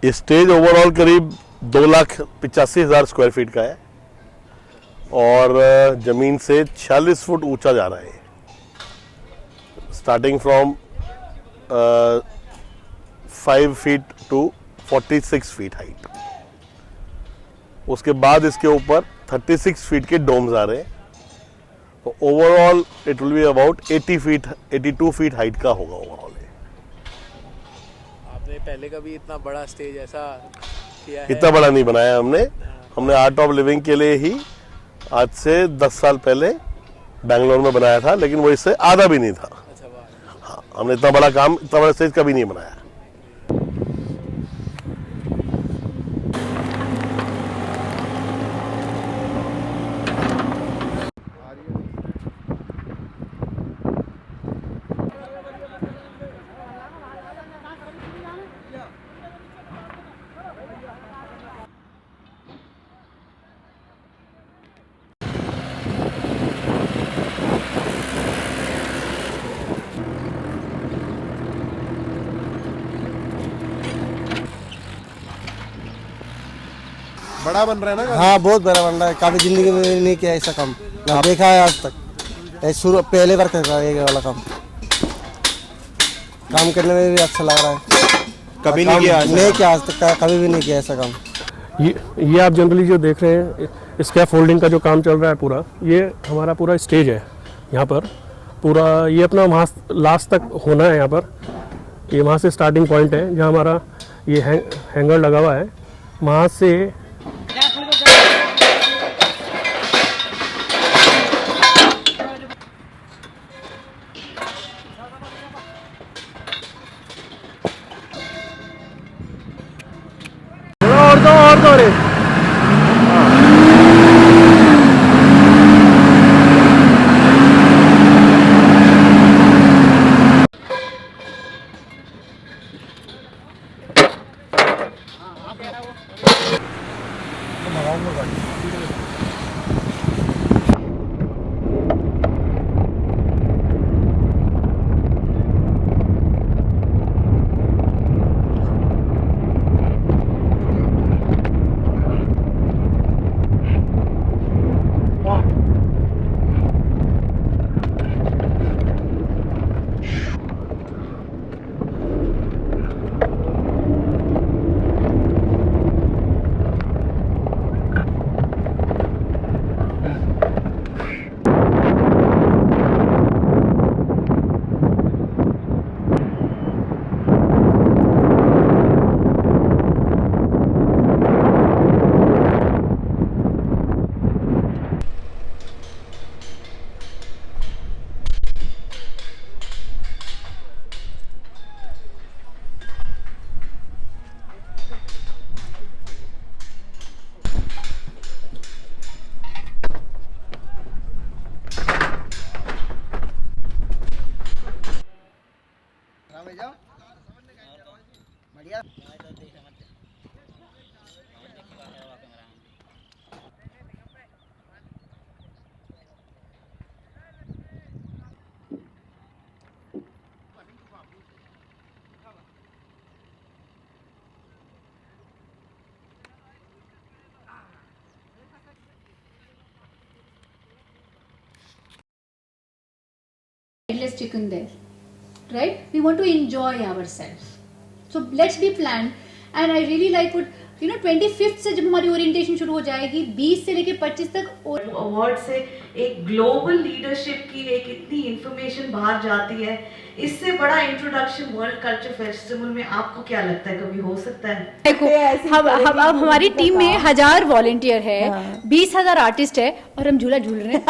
ये stage overall करीब 2,85,000 square feet का है और ज़मीन से 46 फुट ऊंचा जा रहा है, starting from 5 feet to 46 feet height. उसके बाद इसके ऊपर 36 फीट के डोम्स आ रहे हैं, तो overall it will be about 82 feet height का होगा ओवरऑल। आपने पहले कभी इतना बड़ा स्टेज ऐसा किया है? इतना बड़ा नहीं बनाया हमने आर्ट ऑफ लिविंग के लिए ही आज से 10 साल पहले बैंगलोर में बनाया था, लेकिन वो इससे आधा भी नहीं था। अच्छा, वाह। हाँ, हमने इतना बड़ा स्टेज कभी नहीं बनाया। बड़ा बन रहा है ना? हाँ, बहुत बड़ा बन रहा है। काफी जिंदगी में नहीं किया ऐसा काम, ना देखा है आज तक। शुरू पहले बार कर रहा है ये वाला काम करने में भी अच्छा लग रहा है। कभी नहीं किया? नहीं किया आज तक, कभी भी नहीं किया ऐसा काम। ये आप जनरली जो देख रहे हैं, स्कैफ फोल्डिंग का जो काम चल रहा है पूरा, ये हमारा पूरा स्टेज है यहाँ पर पूरा। ये अपना वहाँ लास्ट तक होना है यहाँ पर। ये वहाँ से स्टार्टिंग पॉइंट है जहाँ हमारा ये हैंगर लगा हुआ है, वहाँ से और दो रे। Less chicken there, right? We want to enjoy ourselves, so let's be planned. And I really like what 25th से जब हमारी ओरिएंटेशन शुरू हो जाएगी, 20 से लेके 25 तक अवार्ड से एक ग्लोबल लीडरशिप की एक इतनी इंफॉर्मेशन बाहर जाती है, इससे बड़ा इंट्रोडक्शन वर्ल्ड कल्चर फेस्टिवल में आपको क्या लगता है कभी हो सकता है? देखो, अब हमारी टीम में 1000 वॉलेंटियर है, 20,000 आर्टिस्ट है और हम झूला झूल रहे हैं।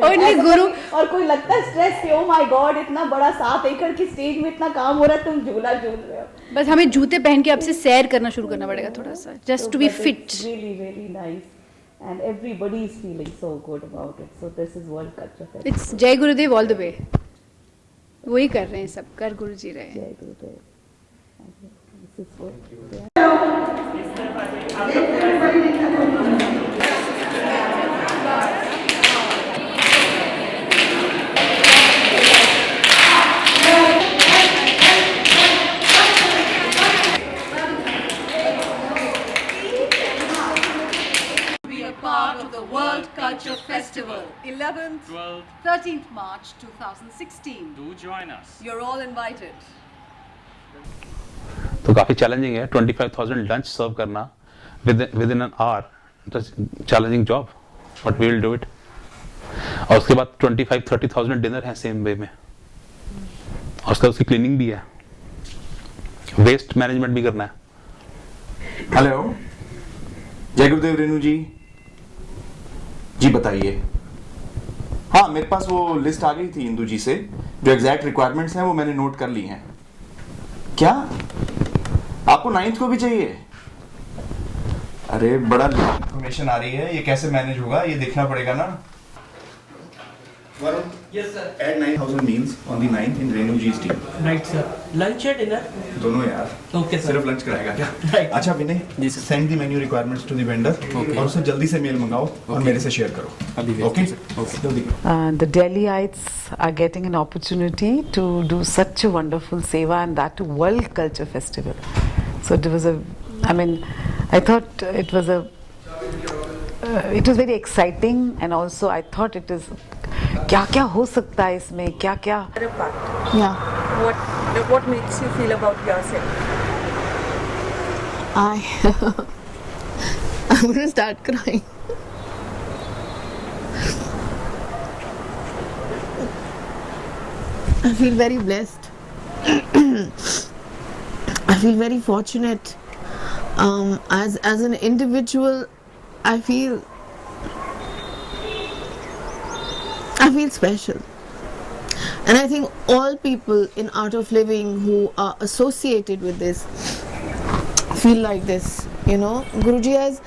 ओनली गुरु। और कोई लगता है स्ट्रेस कि ओ माय गॉड इतना बड़ा 7 एकड़ की स्टेज में इतना काम हो रहा है, तुम झूला झूल रहे हो। बस हमें जूते पहन के अब से सैर करना शुरू करना पड़ेगा थोड़ा सा, just to be fit. Really, really nice. And everybody is feeling so good about it. So this is World Culture Festival. It's जय गुरुदेव ऑल द वे। वही कर रहे हैं सब, कर गुरु जी रहे हैं। जय गुरुदेव। This is what. Culture Festival, 11th, 12th, 13th March 2016. do join us. You're all invited. तो काफ़ी चैलेंजिंग है 25,000 लंच सर्व करना within an hour, challenging job, but we will do it. और उसके बाद 25-30,000 डिनर है सेम वे में, और उसका उसकी क्लीनिंग भी है, वेस्ट मैनेजमेंट भी करना है। हेलो, जय गुरुदेव रेणु जी। जी बताइए। हाँ, मेरे पास वो लिस्ट आ गई थी इंदू जी से, जो एग्जैक्ट रिक्वायरमेंट्स हैं वो मैंने नोट कर ली हैं। क्या आपको 9th को भी चाहिए? अरे बड़ा इन्फॉर्मेशन आ रही है, ये कैसे मैनेज होगा, ये देखना पड़ेगा ना। Varun, Yes sir. add 9,000 meals on the 9th in Renu Ji's team. Right sir. Lunch या dinner? दोनों यार। Okay sir. सिर्फ लंच कराएगा क्या? Right. अच्छा Vinay, send the menu requirements to the vendor, और उसे जल्दी से मेल मंगाओ और मेरे से शेयर करो। ओके जल्दी। The Delhiites are getting an opportunity to do such a wonderful seva, and that to World Culture Festival. So it was I thought it was very exciting, and also I thought it is क्या हो सकता है इसमें, क्या Yeah. What makes you feel about yourself? I'm going to start crying. I feel very blessed. I feel very fortunate. As an individual, I feel special. And I think all people in Art of Living who are associated with this feel like this. Guruji has,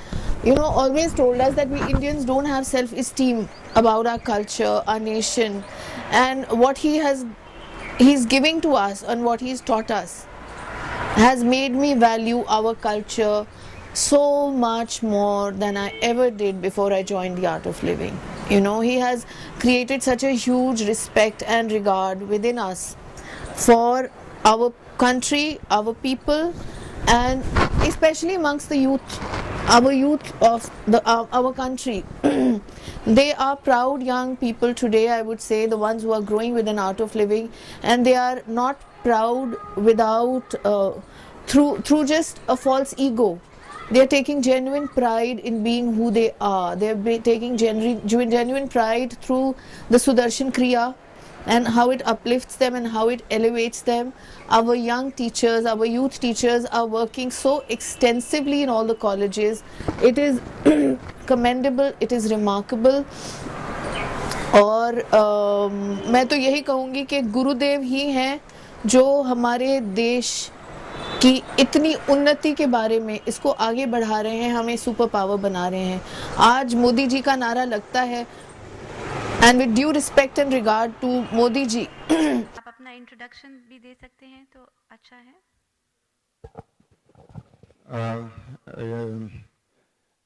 always told us that we Indians don't have self-esteem about our culture, our nation, and what he's giving to us and what he's taught us has made me value our culture so much more than I ever did before I joined the Art of Living. He has created such a huge respect and regard within us for our country, our people, and especially amongst the youth, our youth of our country. They are proud young people today, I would say, the ones who are growing within Art of Living, and they are not proud without through just a false ego. They are taking genuine pride in being who they are. They are taking genuine pride through the Sudarshan Kriya and how it uplifts them and how it elevates them. Our young teachers, our youth teachers are working so extensively in all the colleges. It is commendable, it is remarkable. और मैं तो यही कहूँगी कि गुरुदेव ही हैं जो हमारे देश कि इतनी उन्नति के बारे में इसको आगे बढ़ा रहे हैं, हमें सुपर पावर बना रहे हैं। आज मोदी जी का नारा लगता है, and with due respect and regard to Modi ji. आप अपना इंट्रोडक्शन भी दे सकते हैं तो अच्छा है।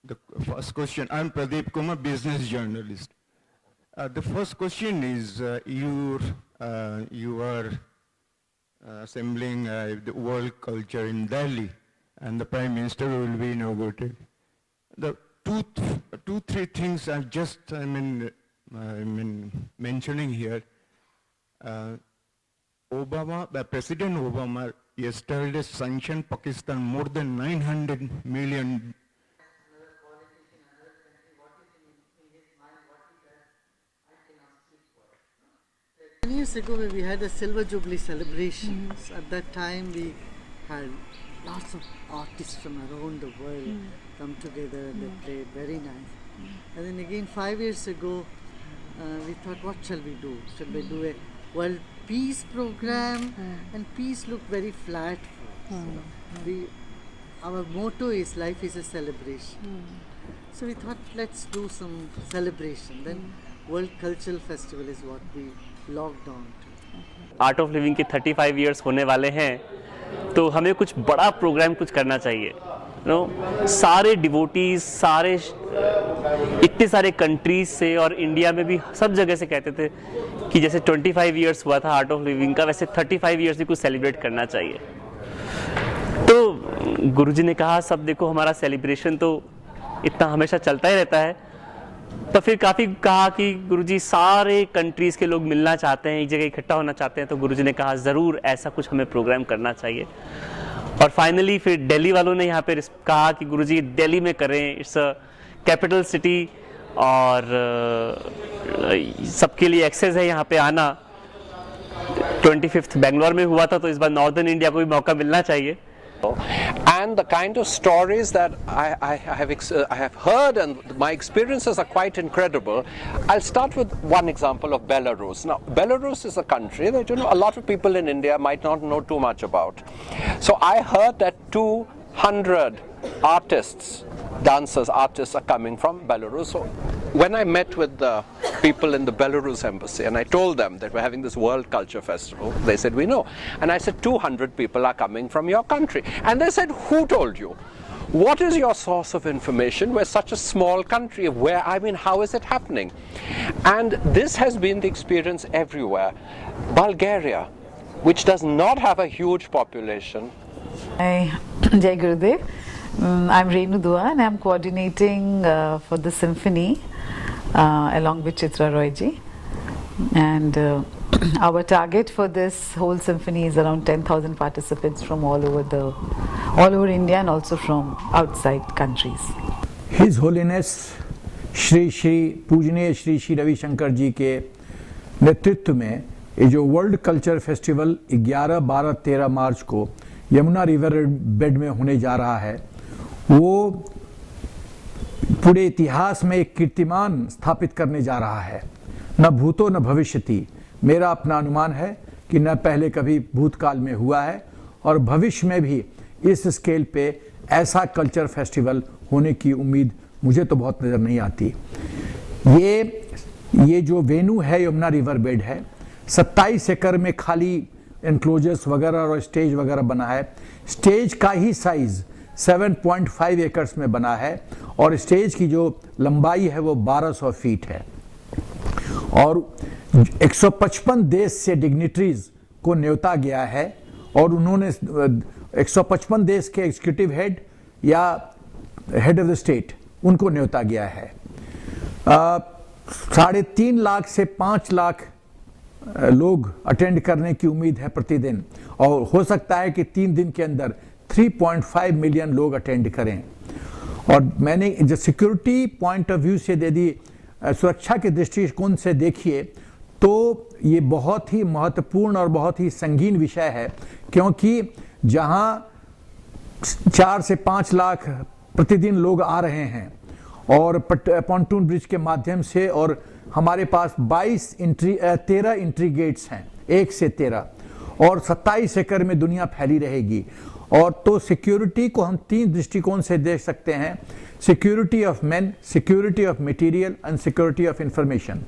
The first question, I'm Pradeep Kumar, business journalist. The first question is, you are assembling the world culture in Delhi, and the Prime Minister will be inaugurated. The two, three things are just, mentioning here. President Obama yesterday sanctioned Pakistan more than 900 million. Years ago, when we had a Silver Jubilee celebrations, at that time we had lots of artists from around the world come together and they played very nice. And then again 5 years ago, we thought, what shall we do? Shall we do a world peace program? And peace looked very flat for us. Our motto is life is a celebration. So we thought, let's do some celebration. Then World Cultural Festival is what we logged on to. Art of living के 35 years होने वाले हैं, तो हमें कुछ बड़ा programme कुछ करना चाहिए। सारे डिवोटीज, सारे इतने सारे कंट्रीज से और इंडिया में भी सब जगह से कहते थे कि जैसे 25 इयर्स हुआ था आर्ट ऑफ लिविंग का, वैसे 35 इयर्स भी कुछ सेलिब्रेट करना चाहिए। तो गुरुजी ने कहा, सब देखो हमारा सेलिब्रेशन तो इतना हमेशा चलता ही रहता है, तो फिर काफ़ी कहा कि गुरुजी सारे कंट्रीज़ के लोग मिलना चाहते हैं, एक जगह इकट्ठा होना चाहते हैं, तो गुरुजी ने कहा ज़रूर ऐसा कुछ हमें प्रोग्राम करना चाहिए। और फाइनली फिर दिल्ली वालों ने यहाँ पे कहा कि गुरुजी दिल्ली में करें, इट्स अ कैपिटल सिटी और सबके लिए एक्सेस है यहाँ पे आना। 25th बेंगलोर में हुआ था, तो इस बार नॉर्दर्न इंडिया को भी मौका मिलना चाहिए। And the kind of stories that I have heard and my experiences are quite incredible. I'll start with one example of Belarus. Now, Belarus is a country that a lot of people in India might not know too much about. So I heard that 200 artists are coming from Belarus. So when I met with the people in the Belarus embassy and I told them that we're having this World Culture Festival, they said, we know. And I said, 200 people are coming from your country. And they said, who told you? What is your source of information? We're such a small country. How is it happening? And this has been the experience everywhere. Bulgaria, which does not have a huge population. Jai Gurudev. I'm Renu Dua and I'm coordinating for the symphony along with Chitra Roy ji. And our target for this whole symphony is around 10,000 participants from all over India and also from outside countries. His Holiness Shri पूजनीय श्री श्री रविशंकर जी के नेतृत्व में ये जो world culture festival 11, 12, 13 मार्च को Yamuna river bed में होने जा रहा है, वो पूरे इतिहास में एक कीर्तिमान स्थापित करने जा रहा है। न भूतो न भविष्यति, मेरा अपना अनुमान है कि न पहले कभी भूतकाल में हुआ है और भविष्य में भी इस स्केल पे ऐसा कल्चर फेस्टिवल होने की उम्मीद मुझे तो बहुत नज़र नहीं आती। ये जो वेन्यू है यमुना रिवर बेड है, 27 एकड़ में खाली एनक्लोजर्स वगैरह और स्टेज वगैरह बना है। स्टेज का ही साइज 7.5 एकर्स में बना है और स्टेज की जो लंबाई है वो 1200 फीट है और 155 देश से डिग्निटरीज को न्योता गया है और उन्होंने 155 देश के एग्जीक्यूटिव हेड या हेड ऑफ द स्टेट उनको न्योता गया है। 3.5 लाख से 5 लाख लोग अटेंड करने की उम्मीद है प्रतिदिन और हो सकता है कि 3 दिन के अंदर 3.5 मिलियन लोग अटेंड करें। और मैंने जो सिक्योरिटी पॉइंट ऑफ व्यू से यदि सुरक्षा के दृष्टिकोण से देखिए तो ये बहुत ही महत्वपूर्ण और बहुत ही संगीन विषय है, क्योंकि जहां 4 से 5 लाख प्रतिदिन लोग आ रहे हैं और पॉन्टून ब्रिज के माध्यम से, और हमारे पास 13 एंट्री गेट्स हैं, 1 से 13, और 27 एकड़ में दुनिया फैली रहेगी। और तो सिक्योरिटी को हम 3 दृष्टिकोण से देख सकते हैं, security of man, security of material and security of information.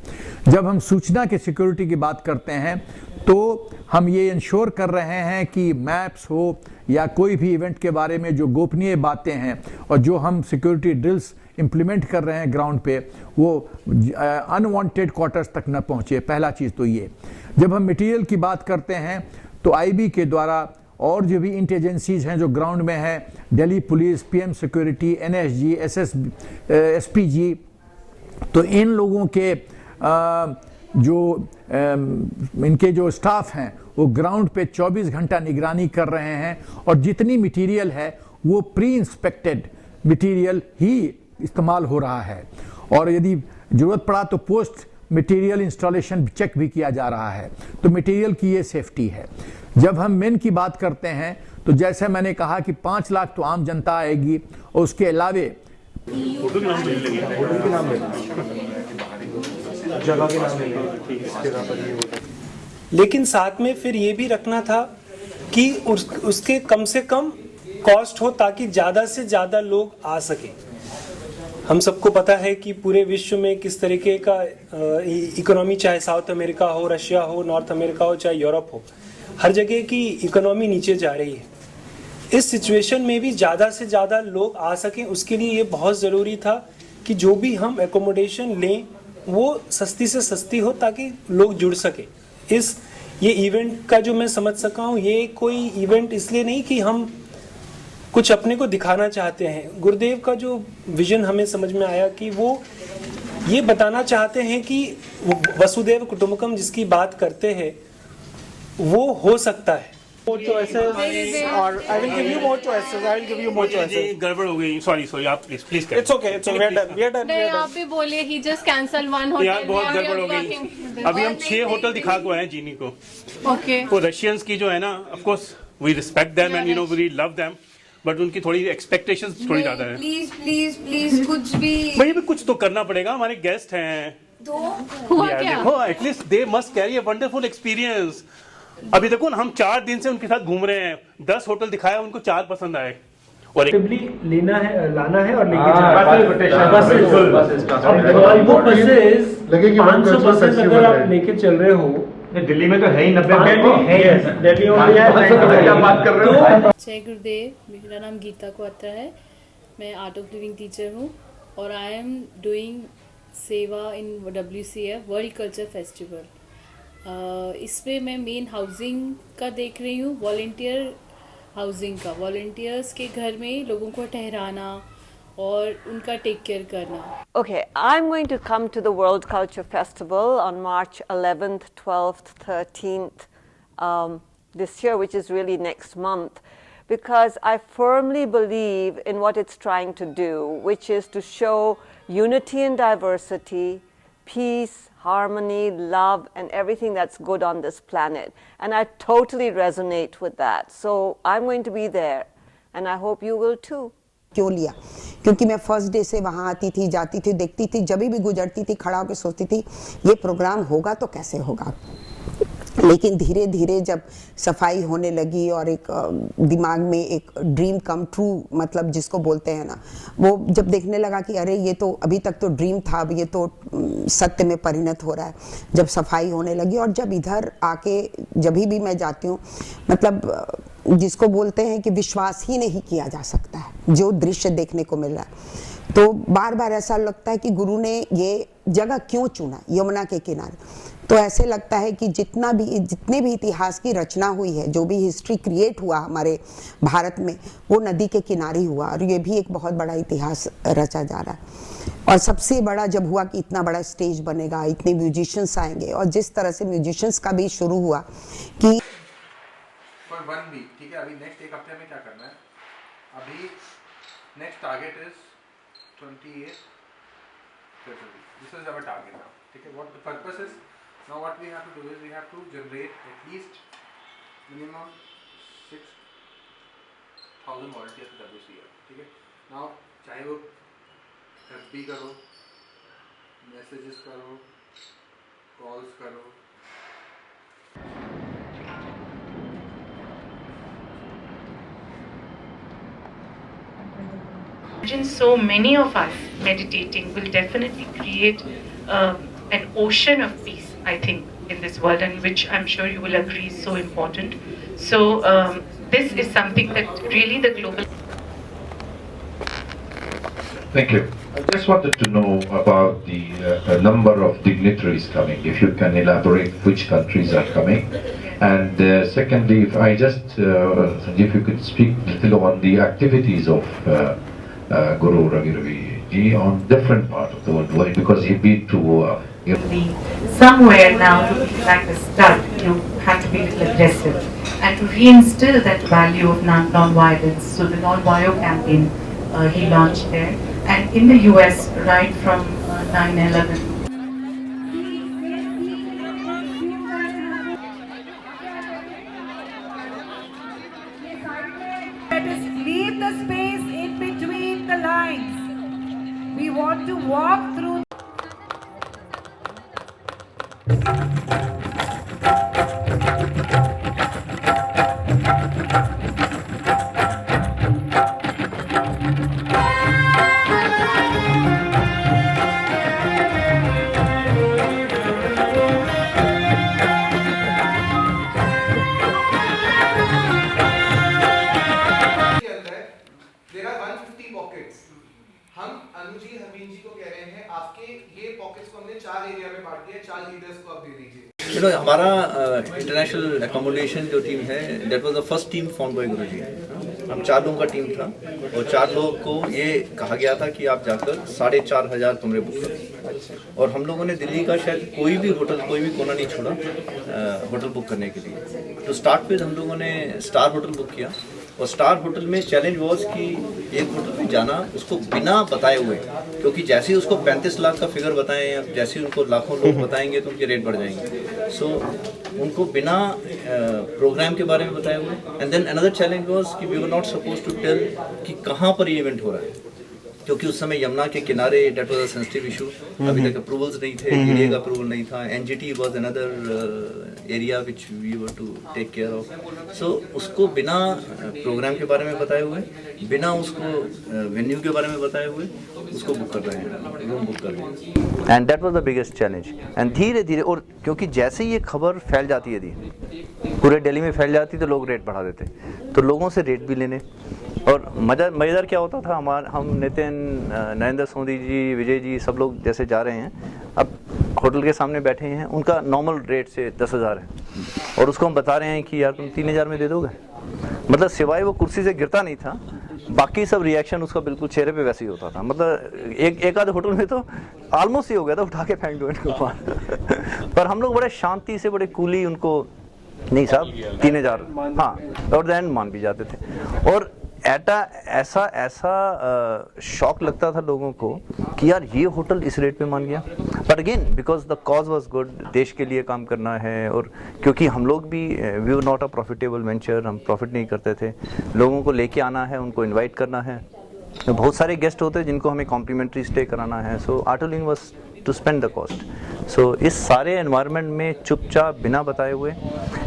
जब हम सूचना के सिक्योरिटी की बात करते हैं तो हम ये इंश्योर कर रहे हैं कि मैप्स हो या कोई भी इवेंट के बारे में जो गोपनीय बातें हैं और जो हम सिक्योरिटी ड्रिल्स इम्प्लीमेंट कर रहे हैं ग्राउंड पे वो अनवांटेड क्वार्टर्स तक न पहुंचे। पहला चीज़ तो ये। जब हम मटेरियल की बात करते हैं तो आईबी के द्वारा और जो भी इंट एजेंसीज हैं जो ग्राउंड में हैं, Delhi police, PM security, NSG, SPG, तो इन लोगों के इनके जो स्टाफ हैं वो ग्राउंड पे 24 घंटा निगरानी कर रहे हैं और जितनी मटेरियल है वो प्री इंस्पेक्टेड मटेरियल ही इस्तेमाल हो रहा है और यदि ज़रूरत पड़ा तो पोस्ट मटेरियल इंस्टॉलेशन चेक भी किया जा रहा है। तो मटेरियल की ये सेफ्टी है। जब हम मेन की बात करते हैं तो जैसे मैंने कहा कि 5 लाख तो आम जनता आएगी और उसके अलावे लेकिन साथ में फिर ये भी रखना था कि उसके कम से कम कॉस्ट हो ताकि ज़्यादा से ज़्यादा लोग आ सकें। हम सबको पता है कि पूरे विश्व में किस तरीके का इकोनॉमी, चाहे साउथ अमेरिका हो, रशिया हो, नॉर्थ अमेरिका हो, चाहे यूरोप हो, हर जगह की इकोनॉमी नीचे जा रही है। इस सिचुएशन में भी ज़्यादा से ज़्यादा लोग आ सकें, उसके लिए ये बहुत ज़रूरी था कि जो भी हम एकोमोडेशन लें वो सस्ती से सस्ती हो ताकि लोग जुड़ सके। ये इवेंट का जो मैं समझ सका हूँ, ये कोई इवेंट इसलिए नहीं कि हम कुछ अपने को दिखाना चाहते हैं। गुरुदेव का जो विजन हमें समझ में आया कि वो ये बताना चाहते हैं कि वसुदेव कुटुंबकम जिसकी बात करते हैं वो हो सकता है। More choices, or I will give you more choices. I will give you more choices. गड़बड़ हो गई, सॉरी आप please It's okay, it's okay. We are done. नहीं, आप भी बोले ही just cancel one hotel. यार बहुत गड़बड़ हो गई। अभी हम 6 होटल दिखा को आए हैं जीनी को। Okay. वो रशियंस की जो है ना, of course we respect them and you know we love them, but उनकी थोड़ी expectations थोड़ी ज़्यादा है। प्लीज कुछ भी। भाई भी कुछ तो करना पड़ेगा, हमारे गेस्ट हैं। तो हुआ क्या? देखो at least they must carry a wonderful experience. अभी देखो ना, हम 4 दिन से उनके साथ घूम रहे हैं, 10 होटल दिखाया, उनको 4 पसंद आए। और लेना है, लाना है और लेके लगेगी 500 बसेस अगर आप लेके चल रहे हो, दिल्ली में तो है ही 90 दिल्ली बात कर रहे हो। जय गुरुदेव, मेरा नाम गीता क्वात्रा है, मैं आर्ट ऑफ लिविंग टीचर हूँ और आई एम डूइंग सेवा इन WCF वर्ल्ड कल्चर फेस्टिवल। इस पे मैं मेन हाउसिंग का देख रही हूँ, वॉलंटियर हाउसिंग का, वॉलंटियर्स के घर में लोगों को ठहराना और उनका टेक केयर करना। Okay, I'm going to come to the World Culture Festival on March 11th, 12th, 13th this year, which is really next month, because I firmly believe in what it's trying to do, which is to show unity and diversity, peace, harmony, love, and everything that's good on this planet. And I totally resonate with that. So I'm going to be there, and I hope you will too. क्यों लिया? क्योंकि मैं first day से वहाँ आती थी, जाती थी, देखती थी, जब भी गुजरती थी खड़ा होकर सोचती थी ये प्रोग्राम होगा तो कैसे होगा। लेकिन धीरे धीरे जब सफाई होने लगी और एक दिमाग में एक ड्रीम कम ट्रू मतलब जिसको बोलते हैं ना, वो जब देखने लगा कि अरे ये तो अभी तक तो ड्रीम था, अब ये तो सत्य में परिणत हो रहा है, जब सफाई होने लगी और जब इधर आके जब भी मैं जाती हूँ, मतलब जिसको बोलते हैं कि विश्वास ही नहीं किया जा सकता है जो दृश्य देखने को मिल रहा है। तो बार बार ऐसा लगता है कि गुरु ने ये जगह क्यों चुना, यमुना के किनारे। तो ऐसे लगता है कि जितने भी इतिहास की रचना हुई है, जो भी हिस्ट्री क्रिएट हुआ हमारे भारत में, वो नदी के किनारे हुआ और ये भी एक बहुत बड़ा इतिहास रचा जा रहा है। और सबसे बड़ा जब हुआ कि इतना बड़ा स्टेज बनेगा, इतने म्यूजिशियंस आएंगे, और जिस तरह से म्यूजिशियंस का भी शुरू हुआ कि फॉर 1 वीक, ठीक है, अभी नेक्स्ट एक हफ्ते में क्या करना है, अभी next target is 28 February. This is our target now. ठीक है, what the purpose is, now what we have to do is we have to generate at least minimum 6,000 volunteers to WCF. ठीक है, now चाहे वो FB करो, messages करो, calls करो, Imagine so many of us meditating will definitely create an ocean of peace, I think, in this world, and which I'm sure you will agree is so important. So this is something that really the global... Thank you. I just wanted to know about the number of dignitaries coming, if you can elaborate which countries are coming. And secondly, if you could speak a little on the activities of Guru Ravi Ji on different parts of the world. Why? Because he'd been to somewhere now to be like a stud, you have to be a little aggressive and to reinstill that value of non-violence. So the Non-Bio campaign he launched there, and in the US right from 9/11. Let us leave the space in between the lines. We want to walk through. हमारा international accommodation जो team है, that was the first team found by Guruji. हम 4 लोगों का team था और 4 लोगों को ये कहा गया था कि आप जाकर 4,500 कमरे बुक करो और हम लोगों ने दिल्ली का शायद कोई भी होटल कोई भी कोना नहीं छोड़ा होटल बुक करने के लिए। तो स्टार्ट में हम लोगों ने स्टार होटल बुक किया और स्टार होटल में चैलेंज वॉज कि एक होटल में जाना उसको बिना बताए हुए, क्योंकि जैसे ही उसको 35 लाख का फिगर बताएं या जैसे ही उनको लाखों लोग बताएंगे तो उनके रेट बढ़ जाएंगे। सो उनको बिना प्रोग्राम के बारे में बताए हुए। And then another challenge was कि we were not suppose to tell कि कहाँ पर ये इवेंट हो रहा है, क्योंकि उस समय यमुना के किनारे that was a sensitive issue, अभी तक अप्रूवल्स नहीं थे, ईडीए का अप्रूवल नहीं था, NGT was another area which we were to take care of. So उसको बिना प्रोग्राम के बारे में बताए हुए, बिना उसको वेन्यू के बारे में बताए हुए उसको बुक कर रहे हैं, रूम बुक कर रहे हैं। And that was the biggest challenge. And धीरे धीरे, और क्योंकि जैसे ही ये खबर फैल जाती है पूरे दिल्ली में फैल जाती तो लोग रेट बढ़ा देते, तो लोगों से रेट भी लेने। और मज़ेदार क्या होता था, हम नितिन, नरेंद्र सोदी जी, विजय जी सब लोग जैसे जा रहे हैं, अब होटल के सामने बैठे हैं, उनका नॉर्मल रेट से 10,000 है और उसको हम बता रहे हैं कि यार तुम 3,000 में दे दोगे। मतलब सिवाय वो कुर्सी से गिरता नहीं था, बाकी सब रिएक्शन उसका बिल्कुल चेहरे पे वैसे ही होता था। मतलब एक आध होटल में तो ऑलमोस्ट ही हो गया था, उठा के फेंक दो इनको ऊपर। पर हम लोग बड़े शांति से, बड़े कूली उनको, नहीं साहब 3,000, हाँ, और देन मान भी जाते थे। और ऐसा शॉक लगता था लोगों को कि यार ये होटल इस रेट पे मान गया। But again because the cause was good, देश के लिए काम करना है, और क्योंकि हम लोग भी we were not a profitable venture, हम प्रॉफिट नहीं करते थे, लोगों को लेके आना है, उनको इनवाइट करना है, तो बहुत सारे गेस्ट होते हैं जिनको हमें कॉम्प्लीमेंट्री स्टे कराना है। So Art of Living was to spend the cost. So इस सारे एनवायरनमेंट में चुपचाप बिना बताए हुए,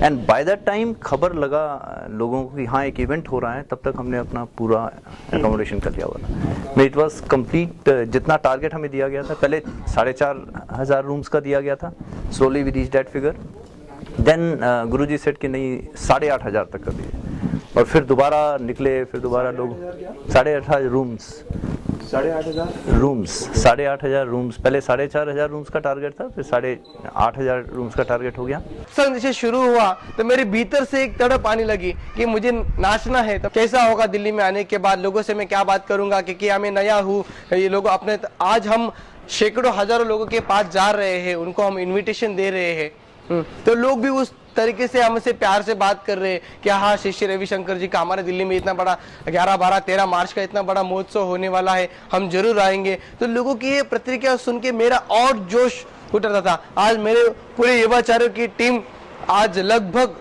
एंड बाय दैट टाइम खबर लगा लोगों को कि हाँ एक इवेंट हो रहा है, तब तक हमने अपना पूरा एकोमोडेशन कर लिया हुआ था। इट वाज कंप्लीट, जितना टारगेट हमें दिया गया था, पहले 4,500 रूम्स का दिया गया था, slowly we reach that figure, then Guruji said कि नहीं 8,500 तक कर दिए, और फिर दोबारा निकले, फिर दोबारा लोग 8,500 रूम्स, 8,500 रूम्स, पहले 4,500 रूम्स का टारगेट था, फिर 8,500 रूम्स का टारगेट हो गया। सर जैसे शुरू हुआ तो मेरे भीतर से एक तड़प आने लगी कि मुझे नाचना है, तो कैसा होगा दिल्ली में आने के बाद, लोगों से मैं क्या बात करूंगा, क्योंकि मैं नया हूँ, ये लोग अपने, आज हम सैकड़ों हजारों लोगों के पास जा रहे हैं, उनको हम इन्विटेशन दे रहे हैं, तो लोग भी उस तरीके से हमसे प्यार से बात कर रहे हैं कि हाँ श्री श्री रविशंकर जी का हमारे दिल्ली में इतना बड़ा 11, 12, 13 मार्च का इतना बड़ा महोत्सव होने वाला है, हम जरूर आएंगे। तो लोगों की ये प्रतिक्रिया सुन के मेरा और जोश उठता था। आज मेरे पूरे युवाचार्यों की टीम आज लगभग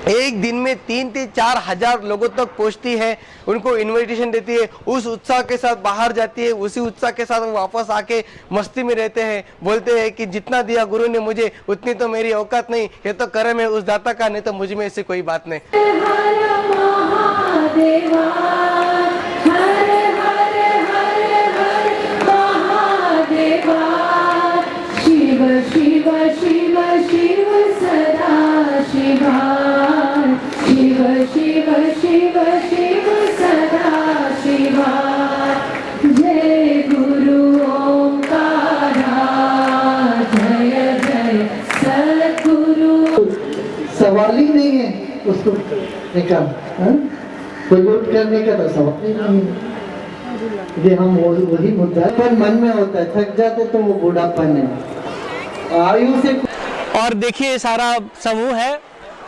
एक दिन में 3 से 4 हजार लोगों तक पहुंचती है, उनको इनविटेशन देती है, उस उत्साह के साथ बाहर जाती है, उसी उत्साह के साथ वो वापस आके मस्ती में रहते हैं, बोलते हैं कि जितना दिया गुरु ने मुझे उतनी तो मेरी औकात नहीं, ये तो करम है उस दाता का, नहीं तो मुझ में ऐसी कोई बात नहीं। सवाल ही नहीं है उसको कोई वोट करने का तो सवाल ही नहीं है। ये हम वही मुद्दा है, पर मन में होता है, थक जाते तो वो बूढ़ापन है, आयु से। और देखिए सारा समूह है,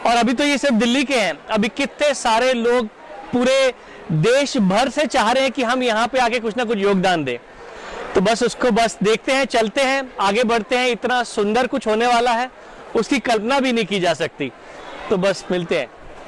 और अभी तो ये सब दिल्ली के हैं, अभी कितने सारे लोग पूरे देश भर से चाह रहे हैं कि हम यहाँ पे आके कुछ ना कुछ योगदान दें। तो बस उसको बस देखते हैं, चलते हैं, आगे बढ़ते हैं। इतना सुंदर कुछ होने वाला है, उसकी कल्पना भी नहीं की जा सकती। तो बस मिलते हैं।